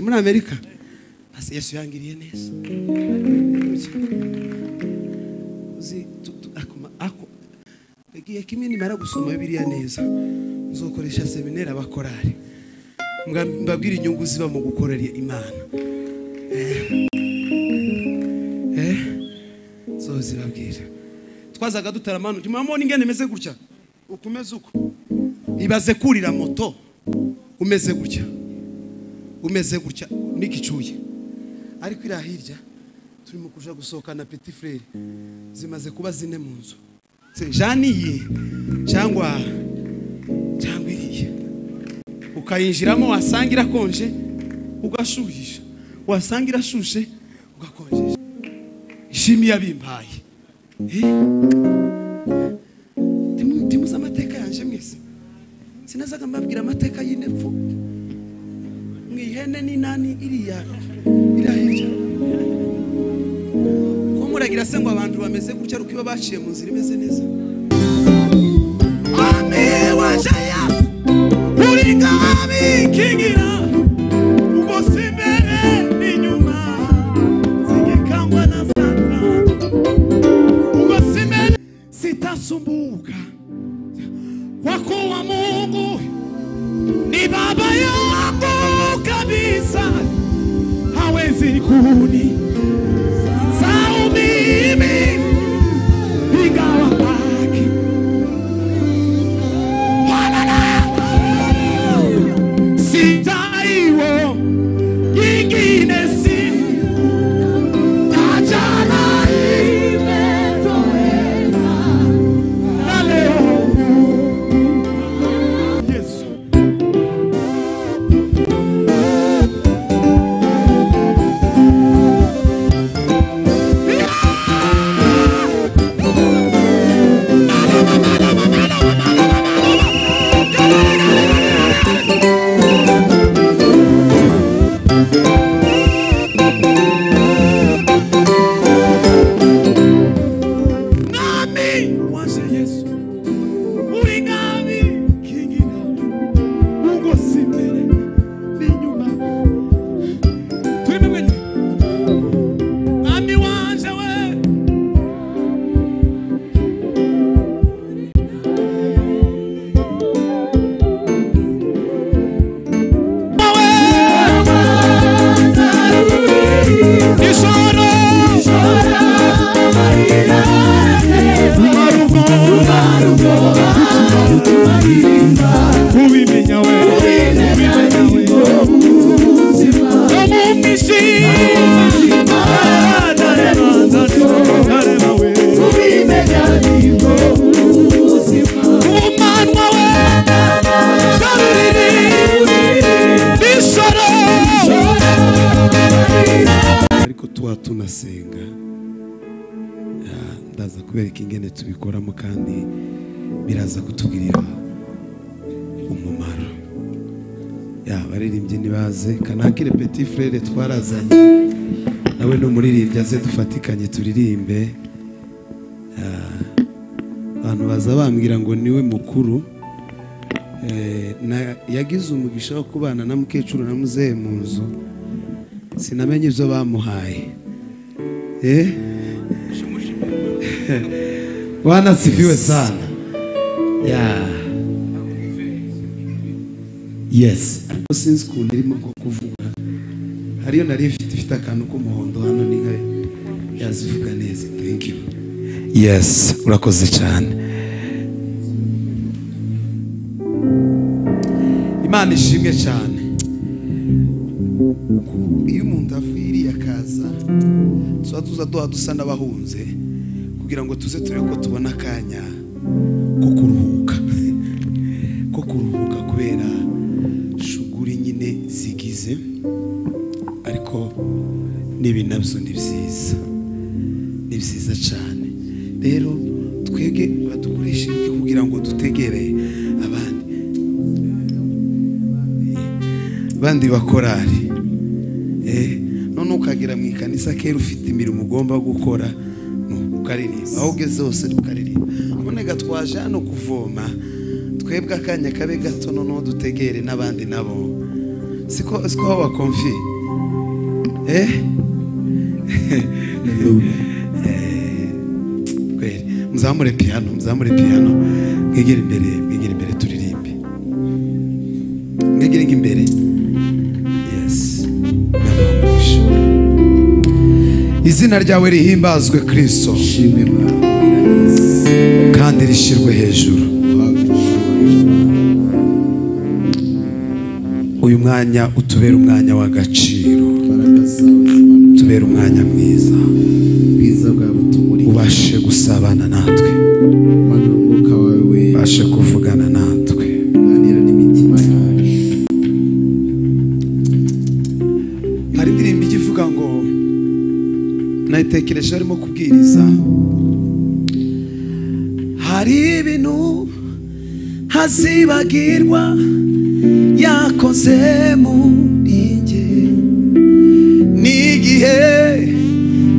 muri Amerika ase Yesu yangiriye neza uzi ako begiye kimwe nimara gusoma Bibiliya neza nzokoresha seminaire abakorari mbabwira inyungu ziba mu gukorera Imana so zibabwira twazaga dutaramana mama n'ingene meze gutya ukumeze uko ibaze kurira moto umeze gutya nigicuye ariko irahirya turimo kuja gusohokana petit frère zimaze kuba zine mu nzu se janiye cyangwa iriye ukayinjiramo wasangira konje ugashuhisha wasangira shushe ugakonjesha ishimi yabimpaye timuza amateka yanje mwese sinazaga mbabwira amateka y'inepfo mwihene ni nani iriya irahirya ko muragira se ngo abantu bameze gutya rukiba baciye mu nzira imeze neza ame wajaya uringa abikingira uko simbere n'inyuma zigekangwa na santa uko simbere sitasumbuka kwa kuwa Mungu ni baba yangu kabisa, hawezi kuni sao mimi ingawa baki wala sitaiwo ingine si tajana imetoena na leo tunasenga ndaza kubereka ingene tubikoramo kandi biraza kutugirira umumaro baririmbye nibaze kanakire petit frère twarazanye nawe no muririmbye aze dufatikanye turirimbe abantu baza bambwira ngo niwe mukuru yagize umugisha wo kubana na mukecuru na muzehe mu nzu sinamenye ibyo bamuhaye wanasifiwe sana yes since kundi irimo kuvuga hariyo nari ifite akantu k'umuhondo hano ni nka yazivuga neza thank you yes urakoze cyane Imana ishimwe cyane iyo umuntu afiriye akaza tuza dusa n'abahunze kugira ngo tuze turebe ko tubona akanya ko kuruhuka kubera shuguri nyine zigize ariko nibi nabyo ni byiza cyane rero twege badukoresha kugira ngo dutegere abandi bakorari none ukagira mu ikanisa kera ufite imirimo ugomba gukora ukaririmba aho ugeze hose ukaririmba none gatwaje hano kuvoma twebwe akanya kabe gato noneho dutegere n'abandi nabo siko hawa konfi kweli. Muzamure piano mwegere imbere turirimbe, mwegere imbere. Yes, izina ryawe rihimbazwe Kristo, kandi rishirwe hejuru. Uyu mwanya utubera umwanya w'agaciro, tubera umwanya mwiza, ubashe gusabana natwe, ubashe kuvugana natwe. Hari indirimbo ivuga ngo, nayitekereje arimo kubwiriza, hari ibintu hazibagirwa yakoze muri njye, n'igihe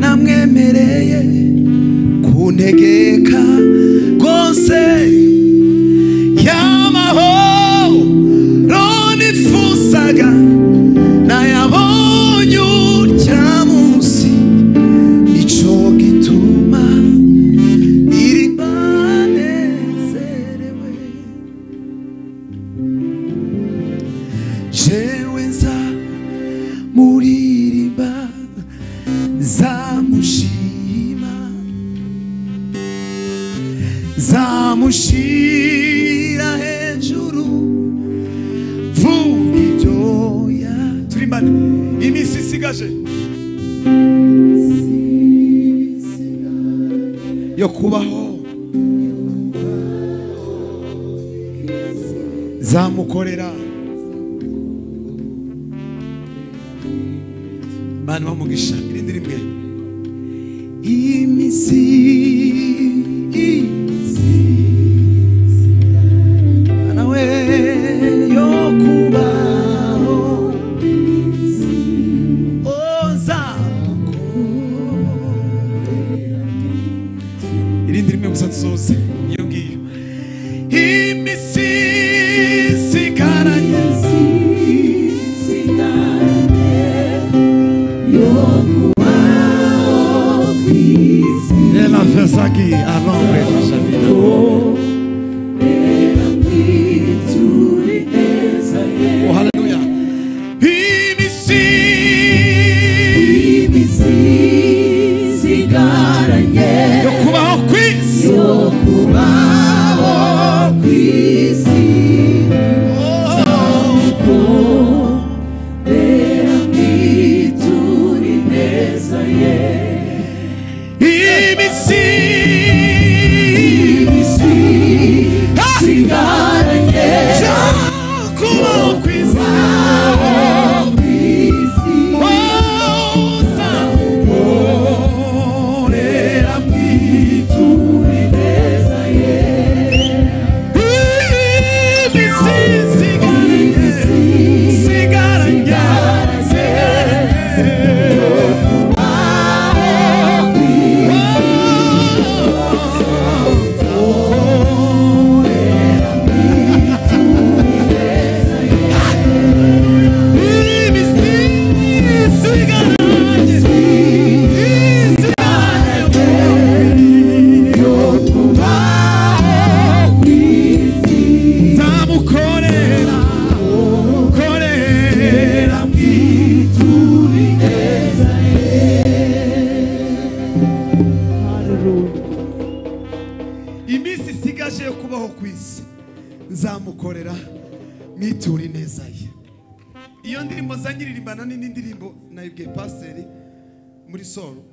namwemereye kuntegeka rwose, y'amahoro nifuzaga nayabonye urya munsi, nico gituma ndirimba nezerewe. Jewe nza muririmba, zamushima, zamushira hejuru, vuga ibyoya. Turimbane iminsi isigaje yo kubaho, zamukorera. Bana bamugisha irindi rimwe, iminsi nawe yo kubaho, irindi rimwe gusa dusoze iyo ngiyo. Iminsi sigaranye ela fez aqui a nombre de nossa vida. Oh, aleluia. Eu kubaho kwisi, nzamukorera mituri neza ye. Iyo ndirimbo zanyiririmbana n'indi ndirimbo nayibwiye pasiteri muri solo.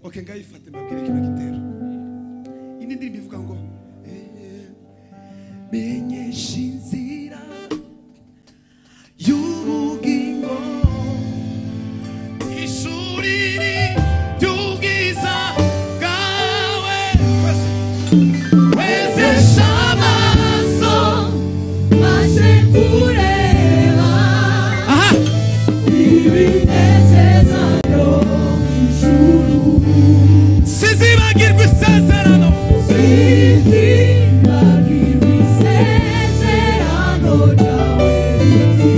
Okay, ngayifate mbabwire kino gitero. Indi ndirimbo ivuga ngo menyesha inzira y'ubugingo, ishuriri ry'ubwiza bwawe, wezesha amaso maze kureba ibinezeza byo mw'ijuru. Sizibagirwa isezerano, sizibagirwa isezerano ryawe riti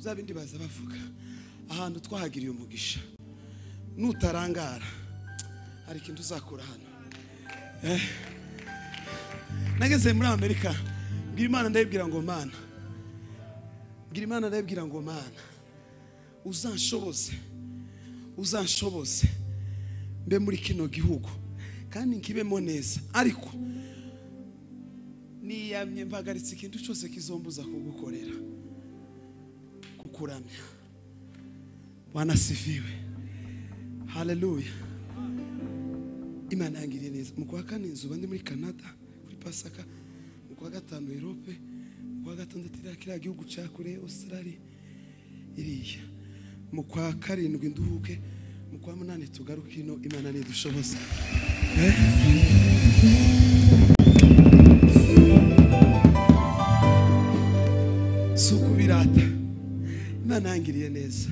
Zabindi baza bavuga ahantu twahagiriye umugisha nutarangara hari ikintu uzakura hano. Nageze muri Amerika ngira Imana ndayibwira ngo Mana, ngira Imana ndayibwira ngo Mana uzanshoboze mbe muri kino gihugu kandi nkibemo neza, ariko niyamye mpagaritse ikintu cyose kizombuza kugukorera kuramya. Bwana sifiwe. Haleluya. Imana yangiriye neza. Mu kwa kane nzuba ndi muri Canada kuri Pasaka, mu kwa gatanu Europe, mu kwa gatandatu kiriya gihugu cya kure Australia iriya, mu kwa karindwi nduhuke, mu kwa munani tugaruke ino. Imana nidushoboza. Sukubirata. Imana yangiriye neza.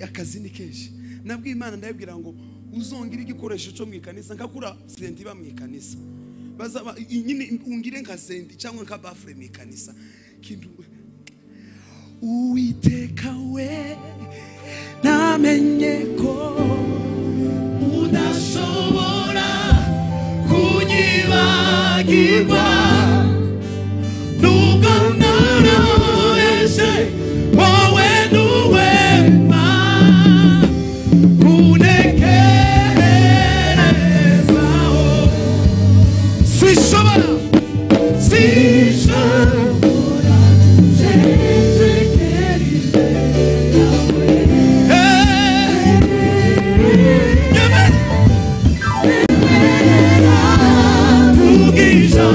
Akazi ni kenshi. Nabwiye Imana ndayibwira ngo uzongire igikoresho cyo mu ikanisa nkakura senti ba mu ikanisa. Bazaba nyine ungire nka senti cyangwa nka bafure mu ikanisa. Kintu Uwiteka we namenye ko udashobora kunyibagirwa nubwo naroheshe wowe nuwema kunekerezaho sishobora Tugisha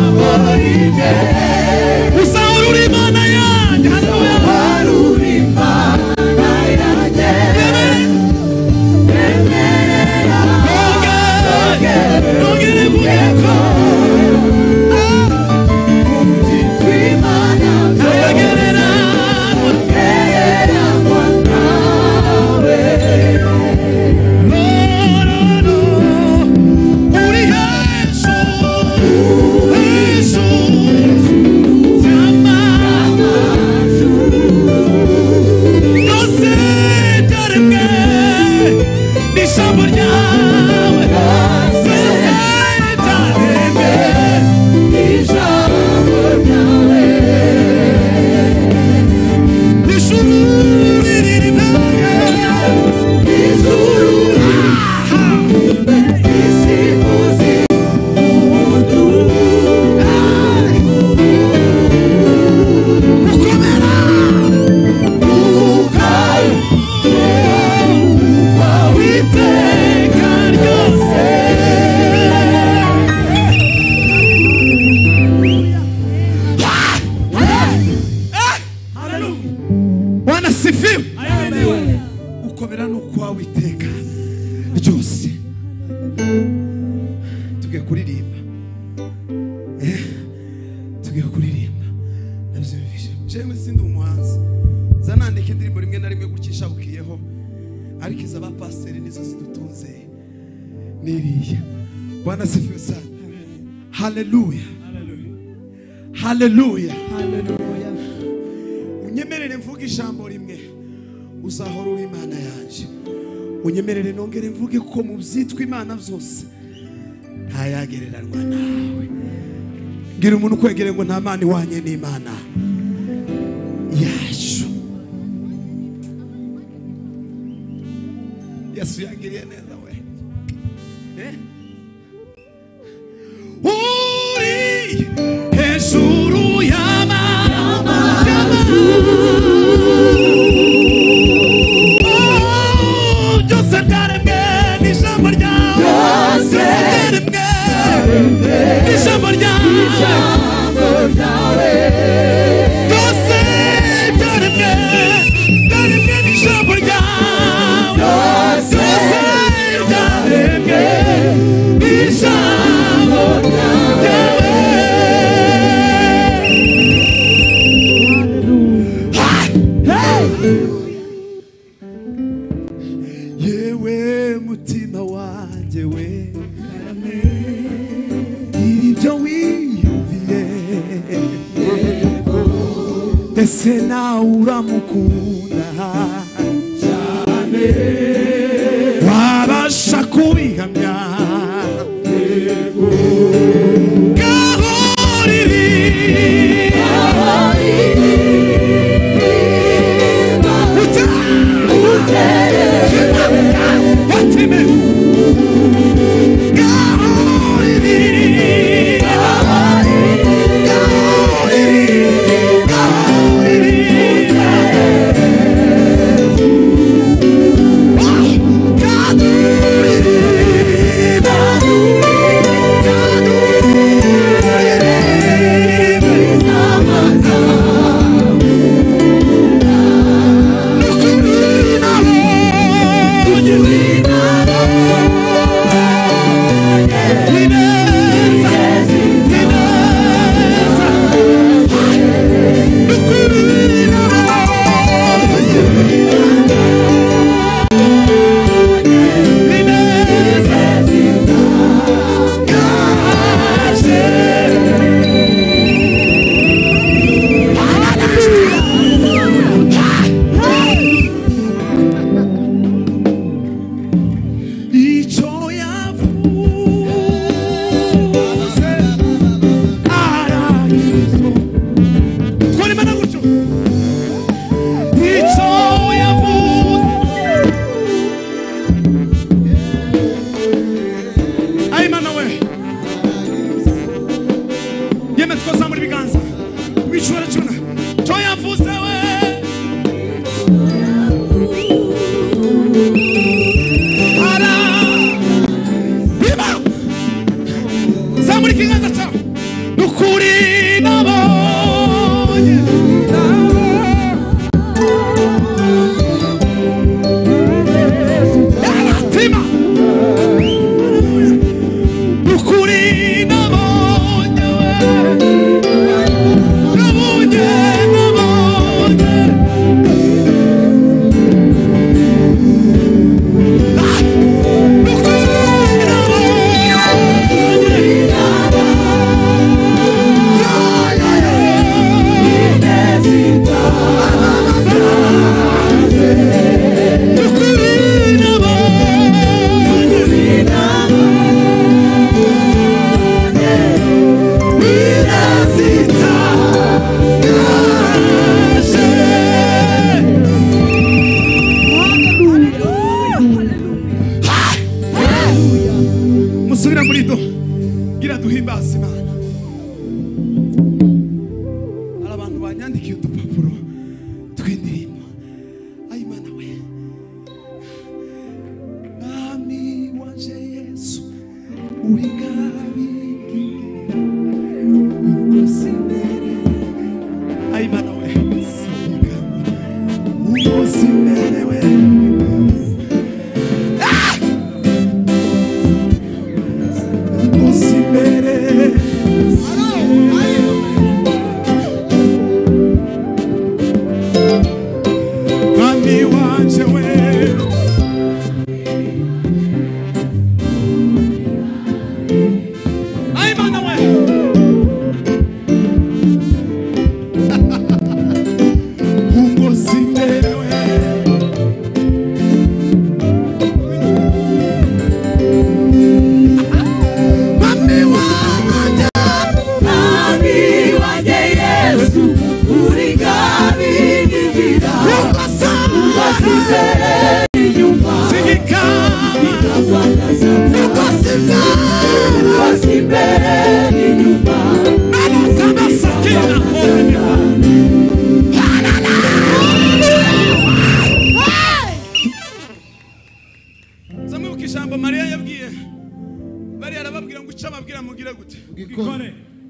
Bwana sifiwe. Ukobera n'ukwawe iteka ryose. Tugiye kuririmba. Tugiye kuririmba. Navyumvise. Jewe sindi umuhanzi. Zanandika indirimbo rimwe na rimwe gukisha bukiyeho. Ariko izaba pastor nizo zidutunze. Niriya. Bwana sifiwe sana. Hallelujah. Hallelujah. Hallelujah. Unyemerere mvuge ijambo rimwe. Uzahora uri Imana yanje. Unyemerere nongere mvuge ko mu byitwa Imana byose ntayagereranywa nawe. Ngira umuntu kwegere ngo nta mana wanye n'Imana yacu. Yesu yangiriye neza we. Uri hejuru yewe mutima wanje we ibyo wiyumviye ese nawe uramukunda cyane wabasha kubihamya Oh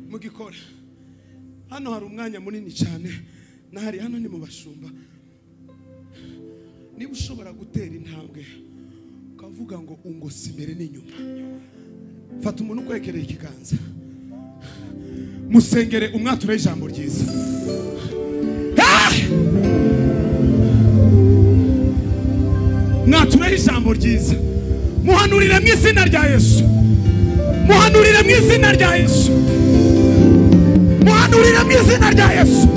mugikora hano hari umwanya munini cyane nahari hano ni mu bashumba niba ushobora gutera intambwe ukavuga ngo ungosi imbere n'inyuma fata umuntu ukwekereye ikiganza musengere umwature ijambo ryiza mwature ijambo ryiza muhanurire mu izina rya Yesu muhanurire mu izina rya Yesu muhanurire mu izina rya Yesu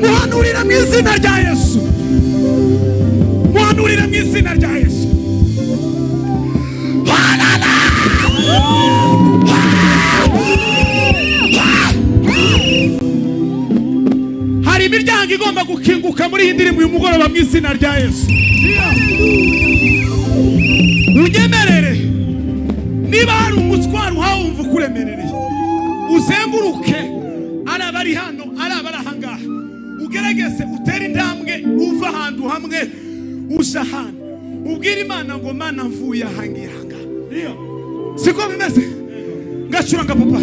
muhanurire mu izina rya Yesu muhanurire mu izina rya Yesu hari imiryango igomba gukinguka muri iyi ndirimbo uyu mugoroba mu izina rya Yesu unyemerere niba hari umutwaro uhawumva ukuremerereye uzenguruke araba ari hano araba ari ahangaha ugerageze utere intambwe uva ahantu hamwe uja hano ubwira Imana ngo Mana mvuye ahangihanga siko bimeze ngacuranga papa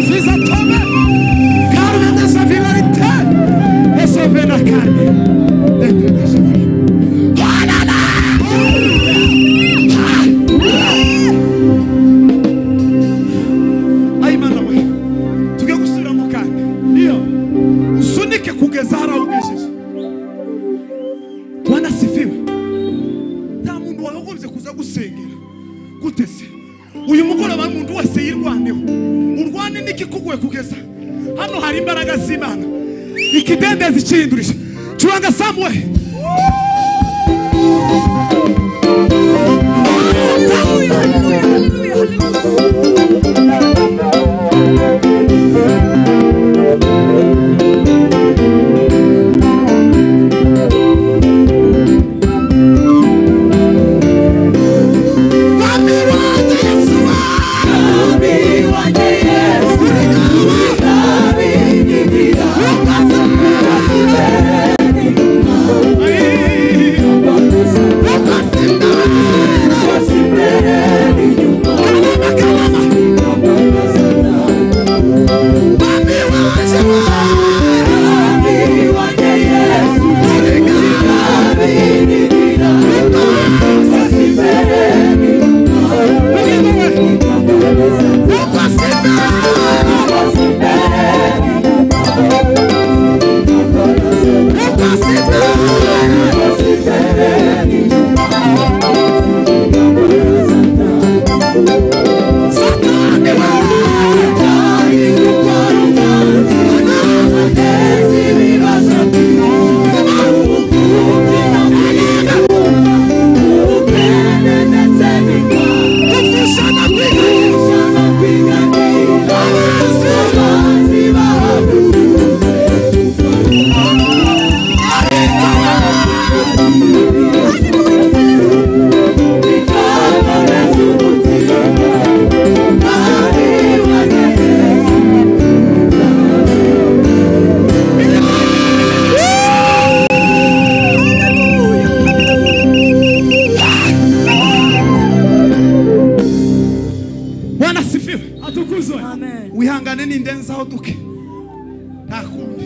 Visa tome, carne dessa vila carne. Ai mana we tugiye gusubira mu kandi niyo usunike kugeza harabugejeje. Bwana sifiwe. Nta muntu wagombye kuza gusengera gutese uyu mugoroba umuntu wese yirwaneho urwane n'ikikuguye kugeza hano hari imbaraga z'Imana ikidendezi cyindurije curanga Samuel. Wihangane n'indenza aho duke ntakundi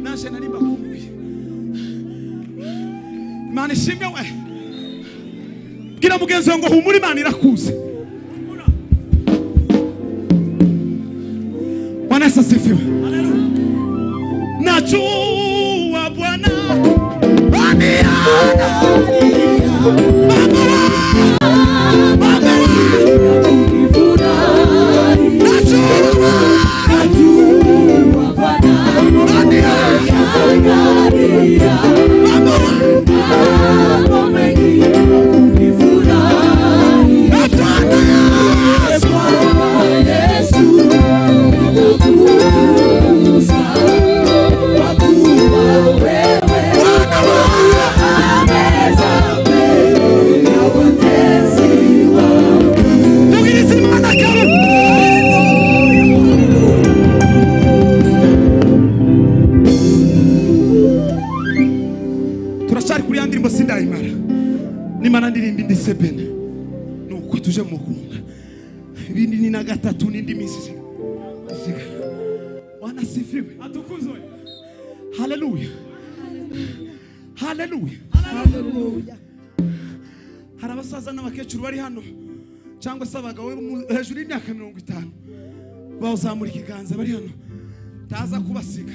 naje nari bakumbuye. Imana ishimwe we. Bwira mugenzi wawe ngo humura Imana irakuze. Bwana asifiwe. Haleluya. Najua Bwana nimana ndirimba indi sebene nuko tuje mukunga ibindi ni na gatatu n'indi misi. Bwana sifiwe. Atukuzwe. Haleluya. Haleluya. Haleluya. Hari abasaza n'abakecuru bari hano cyangwa se abagabo hejuru y'imyaka 50 bazamura ikiganza bari hano taza kubasiga.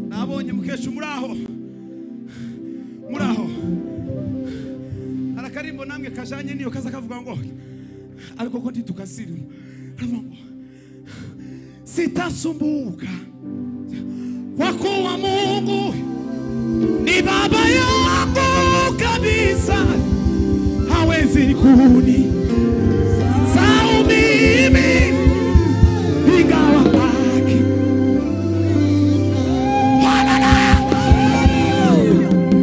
Nabonye mukecuru muri aho Karimbo namwe kajanye niyo kaza kavuga ngo ariko ko nditukasiri ngo sitasumbuka kwa kuwa Mungu ni baba yangu kabisa, hawezi kuni sao mimi ingawa baki wala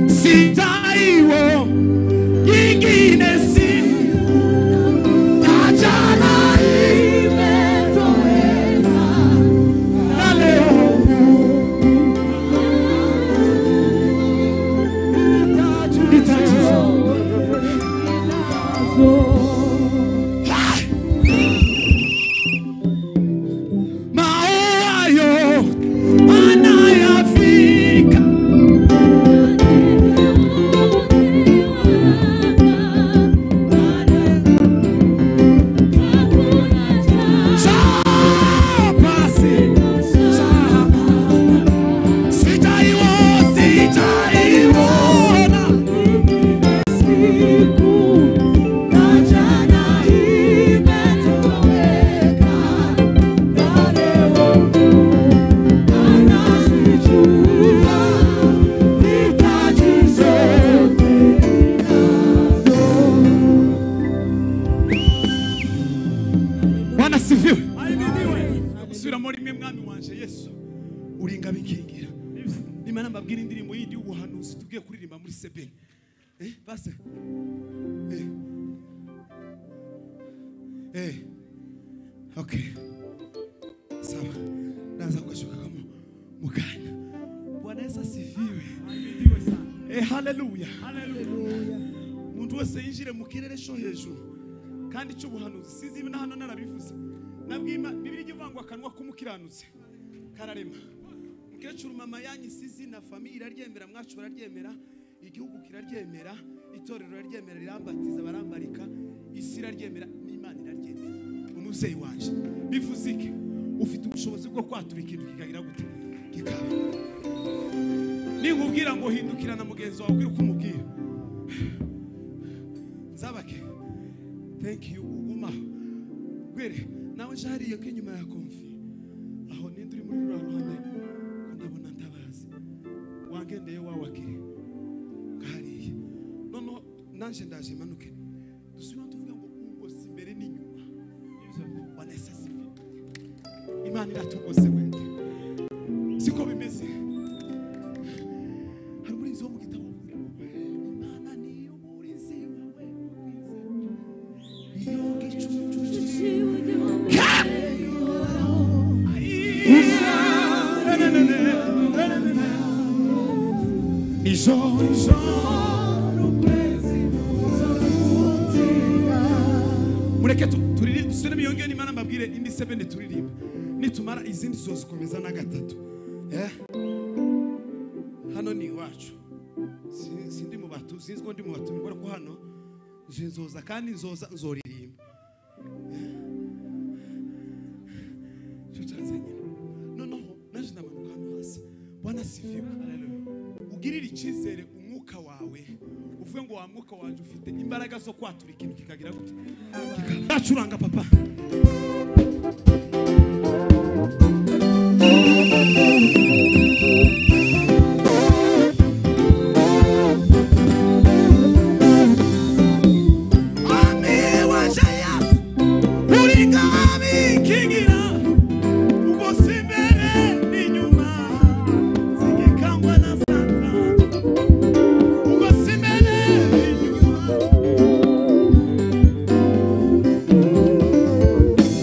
sitaiwo Inginesi Tajana imetoena na leo nitajizo Imana mbabwira indirimbo yindi y'ubuhanuzi tugiye kuririmba muri sebeni. Base. Okay. Sawa. Naanza kushuka kama mukanya. Bwana Yesu asifiwe. Haleluya. Haleluya. Muntu wese yinjire mu kirere cyo hejuru. Kandi cy'ubuhanuzi sizi ibina hano narabivuze. Nabwima Bibiliya ivangwa akanwa k'umukiranutse. Kararema. Mukecuru mama yanyi sizi na famille iraryemera, mwacu bararyemera, igihugu kiraryemera, itorero iraryemera, rirambatiza barambarika, isi iraryemera, n'Imana iraryemera. Umuvyeyi wanje bivuze iki? Ufite ubushobozi bwo kwatura ikintu kikagira gute? Kikaba. Ninkubwira ngo hindukirana mugenzi wawe ubwira uko umubwira. Nzabake. Thank you uguma. Gwere nawe jariye ko inyuma ya konfi. Aho ninduri muri ruhande ndabona ndabazi. Wangendeye wawakire. Kariye. Nono nanje ndaje manuke. Dusubira tuvuga ngo ubwo simbere n'inyuma. Wanesa sifi. Imana iratugose wende. Siko bimeze. Hari muri zo mu gitabo. Imana niyo murizi wawe. Mureke turirimbe dusubire miyongere n'Imana mbabwire indi sebene turirimba nitumara izindi zose komeza na gatatu. Hano ni wacu sindi mu batu sinzwe ndi mu batu ngora ko hano nzoza kandi nzoririmba. Noneho naje ndamanuka hano hasi. Bwana sifiwe. Haleluya. Ugirira icyizere umwuka wawe uvuge ngo wa mwuka wanje ufite imbaraga zo kwatura ikintu kikagira gute? Kikacuranga papa.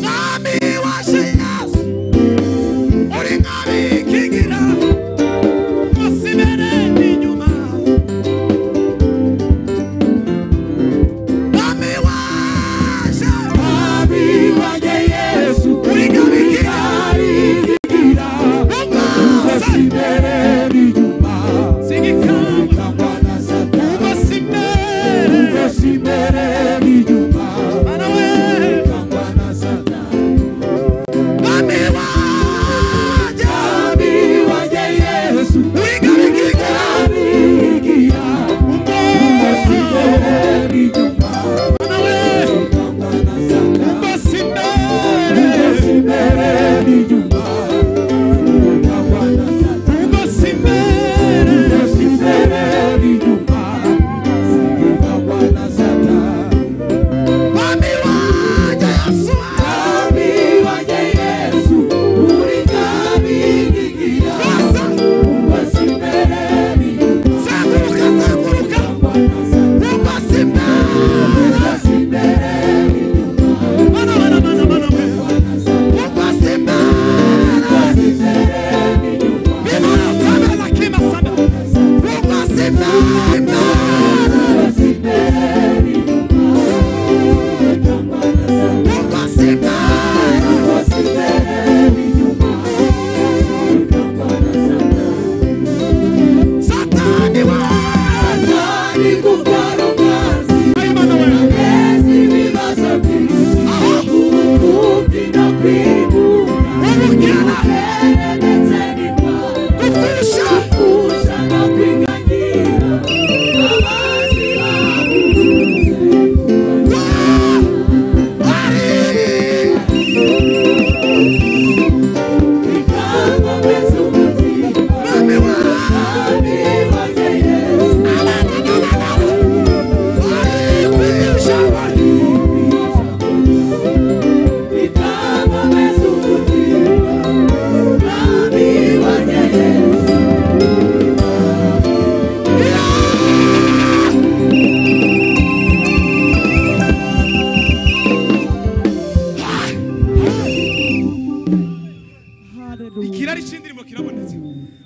Nami wa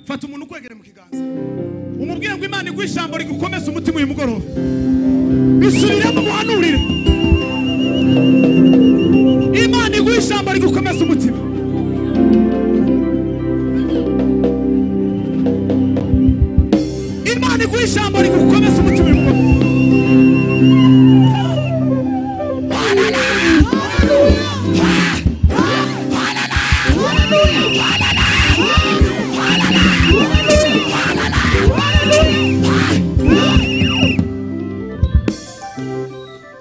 fata umuntu kwegere mu kiganza umubwire ngo Imana iguha ijambo rigukomeza umutima uyu mugoroba bisubiremo muhanurire Imana iguha ijambo rigukomeza umutima Imana iguha ijambo rigukomeza umutima uyu mugoroba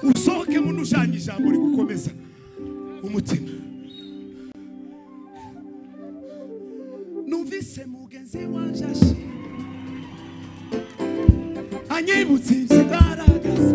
usohoke mu nujanye ijambo rigukomeza umutima numvise mugenzi wanje anyibutse izigaragaza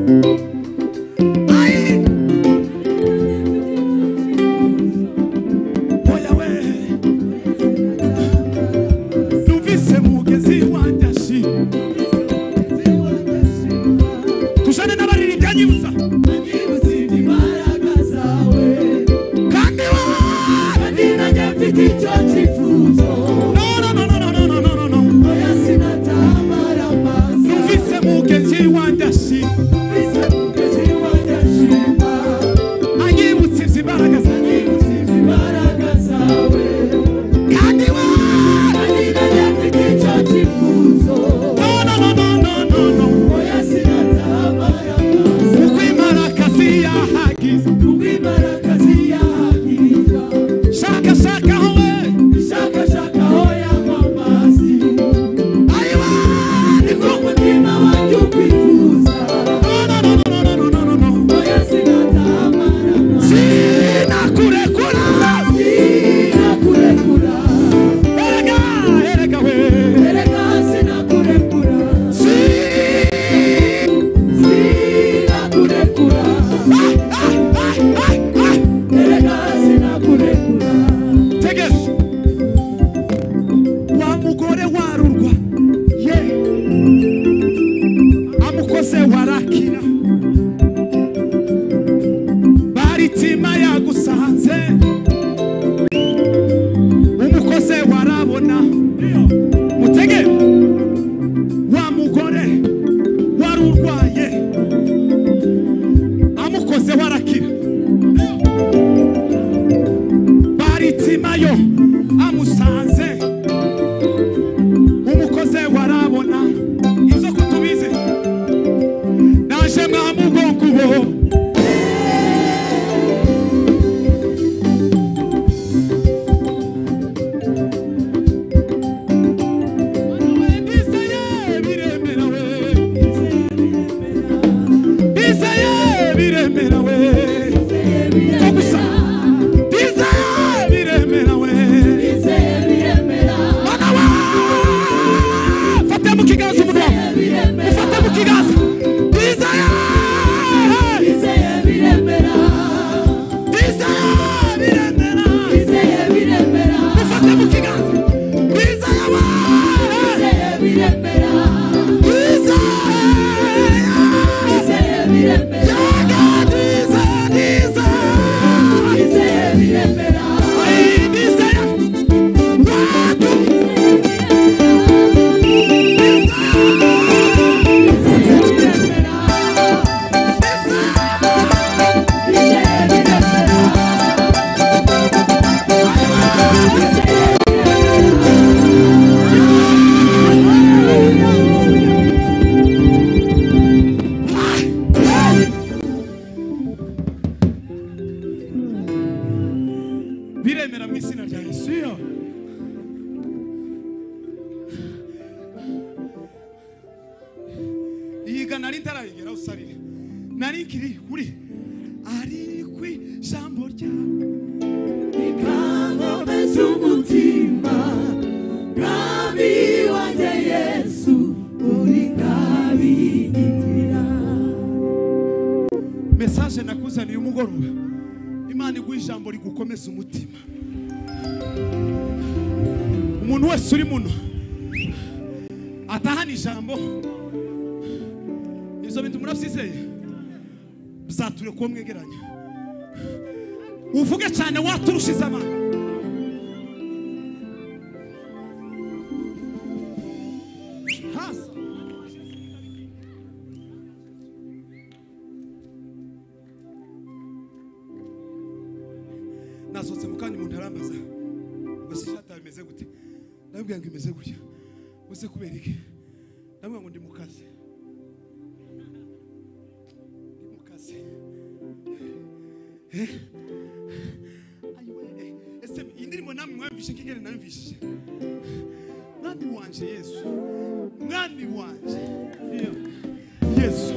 message nakuzaniye umugoroba Imana iguha ijambo rigukomeza umutima umuntu wese uri muno atahana ijambo izo bintu murafisizeye bizature ko mwegeranya uvuge cyane waturushiza amana twasotse mukanya umuntu arambaza ngo si shata bimeze gute ndabwira ngo imeze gutya bose kubera iki ndabwira ngo ndi mu kazi ese indirimbo namwe mwamvishe kigere namvishe mwami wanje Yesu mwami wanje Yesu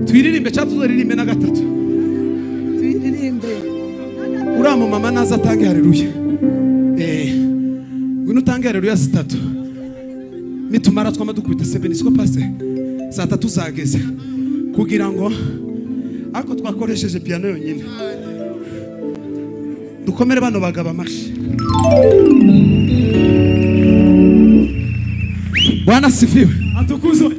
twiririmbe cyatuzoririmbe na gatatu twiririmbe uramo mama naza atange haleluya ngwino utange haleluya zitatu nitumara twama dukubita 7 siko passe saa 3 zageze kugira ngo ako twakoresheje piano yonyine dukomere bano bagaba amashi. Bwana sifiwe. Atukuzwe.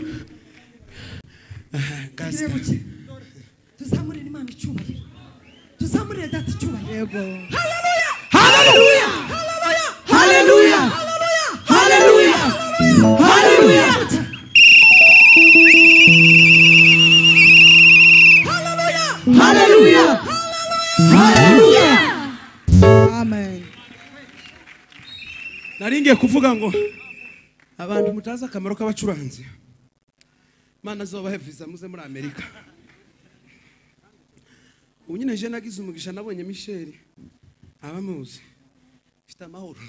Tuzamurire Imana icyubahiro. Tuzamurire data icyubahiro. Yego. Haleluya. Haleluya. Haleluya. Haleluya. Haleluya. Haleluya. Haleluya. Haleluya. Amen. Naringiye kuvuga ngo abantu mutaza akamaro k'abacuranzi Mana zobahe visa muze muri Amerika. Unyine je nagize umugisha nabonye Michel abamuzi mfite amahoro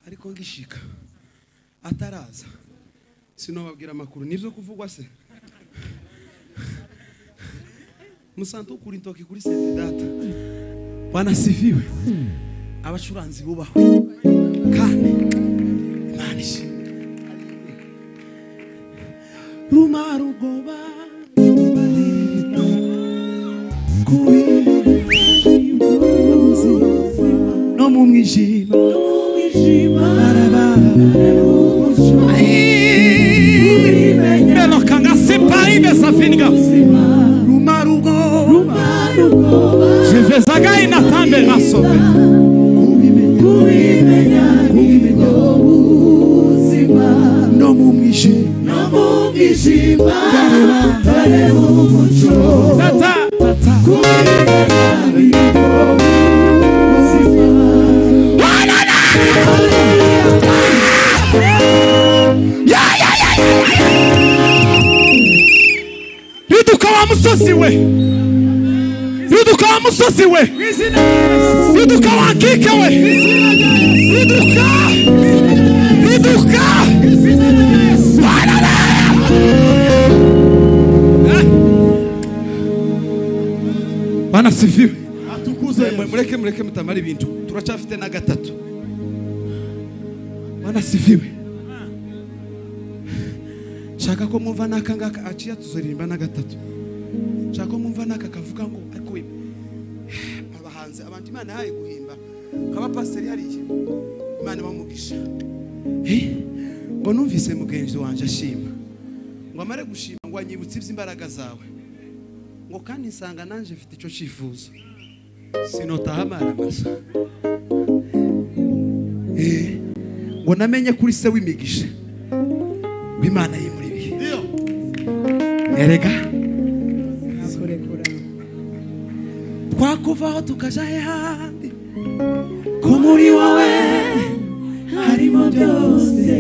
ariko ngishika ataraza sinobabwira amakuru nivyo kuvugwa se musanto kuri ntoki kuri sente data. Bwana sifiwe. Abacuranzi bubahwe kandi manishi rumarugoba no mu mwijima barabara safinga rumarugo je vais again attendre la sauver no mumishima tata Riduka wa musozi we Riduka wa musozi we Riduka wa kike we Riduka Bana sifiwe atukuze mureke mutamara ibintu turacafite na gatatu Bana sifiwe Shaka ko mumva nakangaka aciya tuzorimba na gatatu Shaka ko mumva naka kavuga ngo ariko abahanze abantu Imana yaye guhimba kaba pastor hari Imana bamugisha ngo numvise mugenzi wanje ashima ngo amare gushima ngo anyibutse iby'imbaraga zawe ngo kandi nsanga nanje mfite ico cifuzo sinotahamara masa ngo namenye kuri se w'imigisha Imana yimuri bihe erega twakuvaho tukaja handi ko muri wawe harimo byose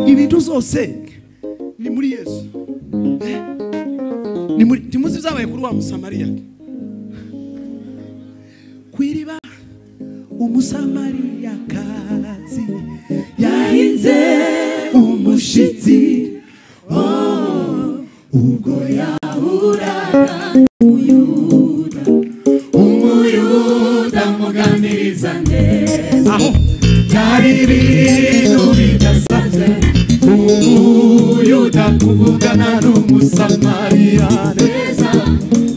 ibintu zose ni muri Yesu ni muri timuzi zabaye kuri wa Musamariya kwiriba umusamariya kazi yahinze umushitsi ubwo yahuraga umuyuda muganiriza neza aho byari ibintu bidasanzwe umuyuda kuvugana n'umusamariya neza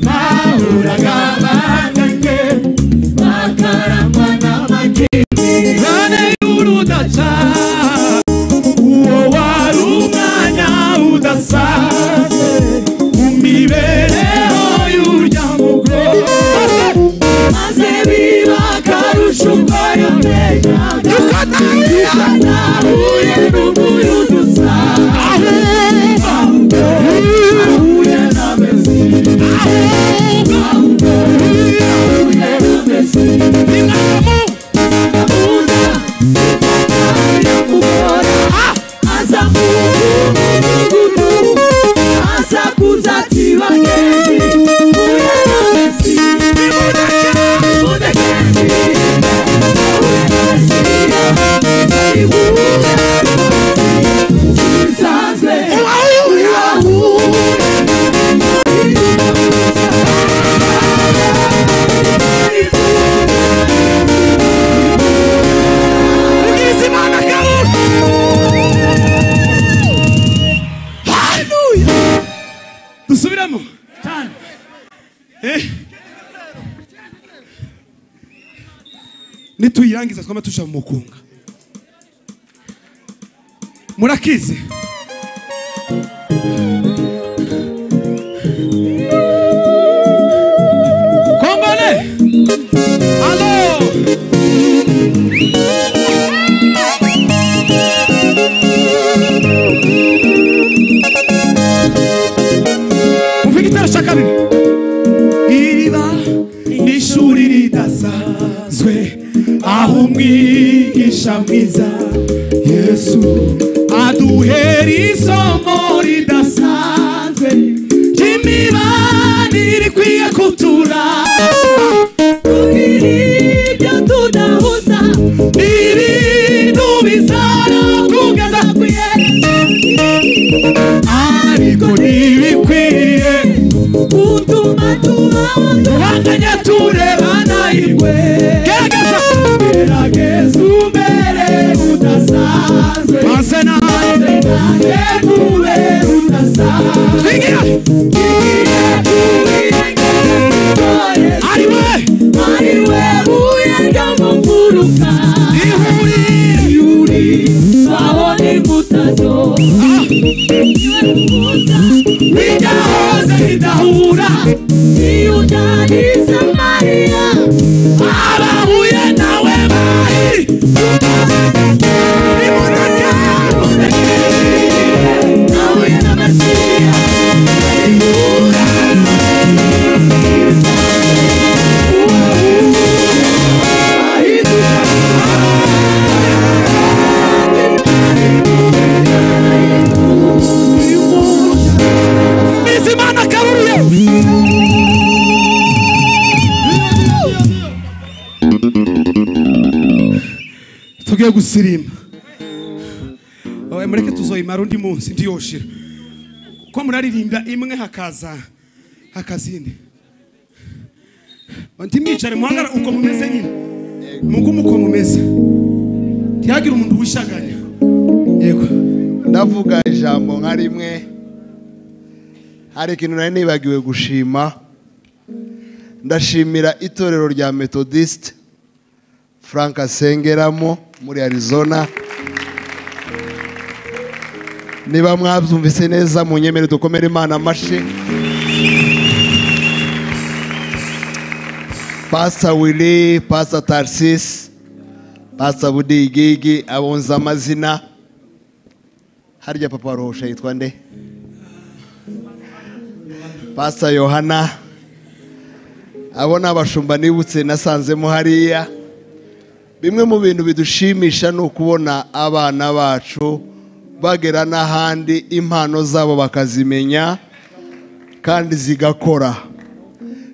bahuraga baganye bakarangwa n'amakimbirane y'urudaca uwo wari umwanya udasanzwe mu mibereho y'uryango maze biba akarusho ubwo yomejaga yukanahuye n'umuyuda usa ahuye na Mesiya nituyirangiza twama tusha mu mukunga murakize Kongole allo mufikitara shaka bibi iriba nishuri ridasanzwe aho umwigisha mwiza Yesu aduhera isomo ridasanzwe ry'imibanire ikwiye kutura ibyo tudahuza n'ibintu bizara kugeza ku iherezo ariko ntibikwiriye gutuma tubanganya turebana ingwe gerageza umere udasanzwe maze nawe ube udasanzwe ariwe buye ry'umufuruka yuri babona imbuto idahura iyudaniza Maria abahuye nawe bari imunaka nawe na Maria tugiye gusirimba mureke tuzoyimara undi munsi ndiyoshira ko muraririmba imwe hakaza hakazindi mwicare muhangara uko mumeze nyine muko mumeze ntiyagira umuntu wishaganya yego ndavuga ijambo nka rimwe hari ikintu nari nibagiwe gushima ndashimira itorero rya Methodist Frank asengeramo muri Arizona niba mwabyumvise neza mu nyemere dukomere Imana amashi Pastor Willy, Pastor Tarsis, Pastor Budi Gigi abonza amazina harya papa rohosha yitwa nde Pastor Yohana abona abashumba nibutse nasanzemo hariya bimwe mu bintu bidushimisha no kubona abana bacu bagera n'ahandi impano zabo bakazimenya kandi zigakora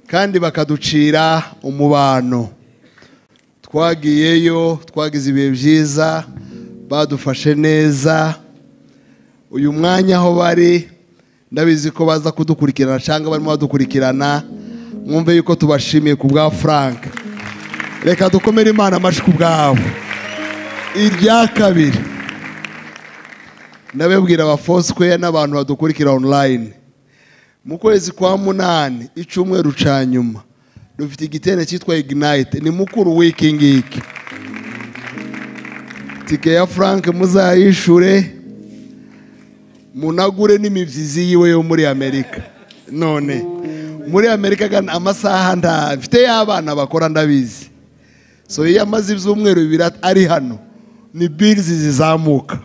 kandi bakaducira umubano twagiyeyo twagize ibihe byiza badufashe neza uyu mwanya aho bari ndabizi ko baza kudukurikirana cyangwa barimo badukurikirana mwumve yuko tubashimiye ku bwa Frank reka dukomere Imana amashi ku bwabo irya kabiri ndababwira abafoswe n'abantu badukurikira online mu kwezi kwa 8 icumweru ca nyuma dufite igitene cyitwa Ignite ni mukuru wiki ngiki tike ya Frank muzayishure munagure n'imivyizi yiwe yo muri Amerika none muri Amerika gana amasaha ndafite y'abana bakora ndabizi so yamaze ibyumweru bibiri ari hano ni bills zizamuka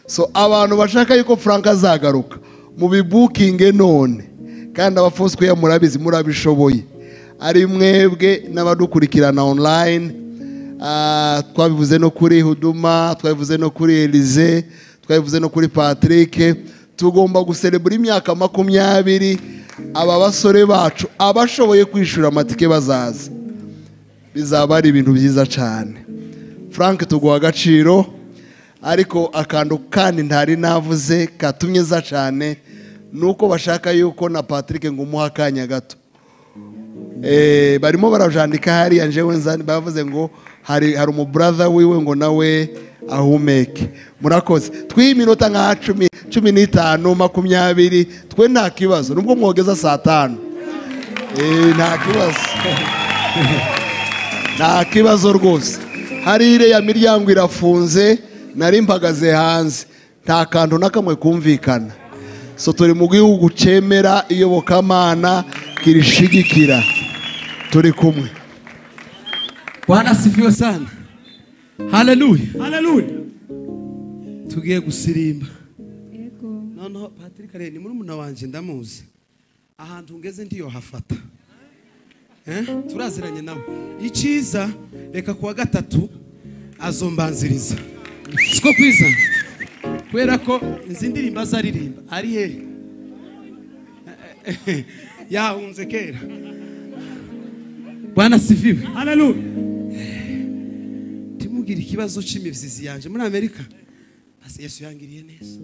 so abantu bashaka yuko Frank azagaruka mu bibukinge none kandi abafoswe ya murabizi murabishoboye ari mwebwe n'abadukurikirana online twabivuze no kuri Huduma twabivuze no kuri Elize twabivuze no kuri Patrick tugomba guselebura imyaka 20 aba basore bacu abashoboye kwishura amatike bazaza bizaba ari ibintu byiza cyane Frank tuguha agaciro ariko akandu kandi ntari navuze katumye za cyane nuko bashaka yuko na Patrick ngo umuha akanya gato barimo barajandika hari anjewe nzani bavuze ngo hari umu brother wiwe ngo nawe ahumeke murakoze twiminota nka 15 20 twe nta kibazo nubwo mwogeza saa 5 nta kibazo nta kibazo rwose hari ire ya miryango irafunze nari mpagaze hanze nta kantu nakamwe kumvikana so turi mu gihugu cemera iyobokamana kirishigikira turi kumwe Bwana sifiwe sana haleluya Hallelujah. tugiye gusirimba Yego. noneho Patrick rero ni murumuna wanje ndamuzi ahantu ngeze ndiyo hafata turaziranye nawe iciza reka kuwa gatatu azombanziriza siko kwiza kubera ko inzindirimba zaririmba ari he yahunze kera Bwana sifiwe Hallelujah. timugira ikibazo c'imivyizi yanje muri Amerika ase Yesu yangiriye neza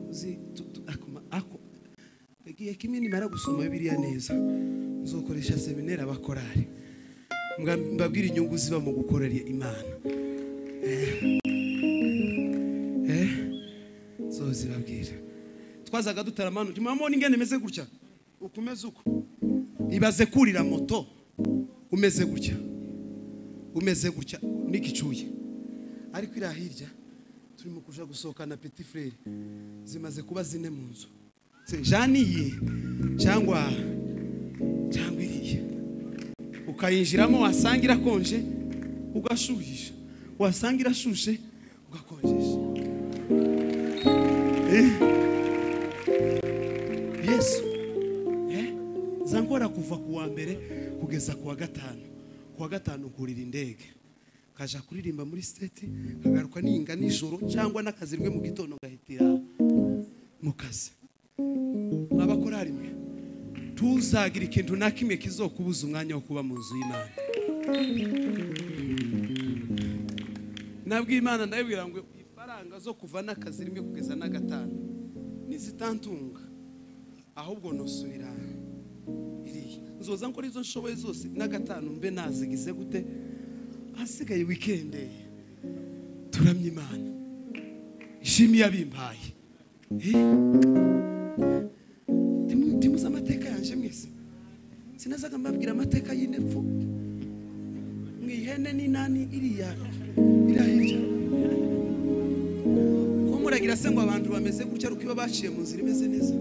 uzi ako igihe kimwe nimara gusoma Bibiliya neza nzokoresha seminari abakorari mbabwira inyungu ziba mu gukorera Imana zibabwira twazaga dutaramana murabona ingene meze gutya ukumeze uko ibaze kurira moto umeze gutya n'igicuye ariko ira hirya turimo kuja gusohokana petit frere zimaze kuba zine mu nzu se janiye cyangwa iriye ukayinjiramo wasangira konje ugashuhisha wasangira shushe ugakonjesha Yesu zankora kuva kuwa mbere kugeza kuwa gatanu kurira indege kaja kuririmba muri state kagaruka ninga nijoro cyangwa nakazi rimwe mu gitondo ngahitira mu kazi abakorari mwe tuzagira ikintu nakimwe kizokubuza umwanya wo kuba mu nzu y'Imana nabwi Imana ndabwira ngo ifaranga zo kuva nakazi rimwe kugeza na gatanu nizitantunga ahubwo nosubira iri nzoza nkora izo nshoboye zose na gatanu mbe nazigize gute hasigaye weekend turamye Imana ishimi yabimpaye timuza amateka yanje mwese sinazaga mbabwira amateka y'inepfo mwihene ni nani iriya iraheje ko muragira se ngo abantu bameze gutya rukiba baciye mu nzira imeze neza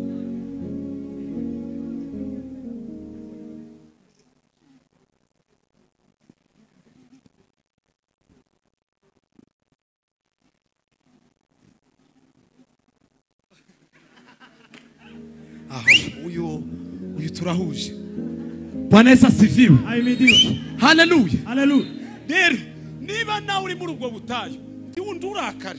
uyu turahuje Bwana Yesu asifiwe haleluya rero niba nawe uri muri ubwo butayu ndiwundi urakara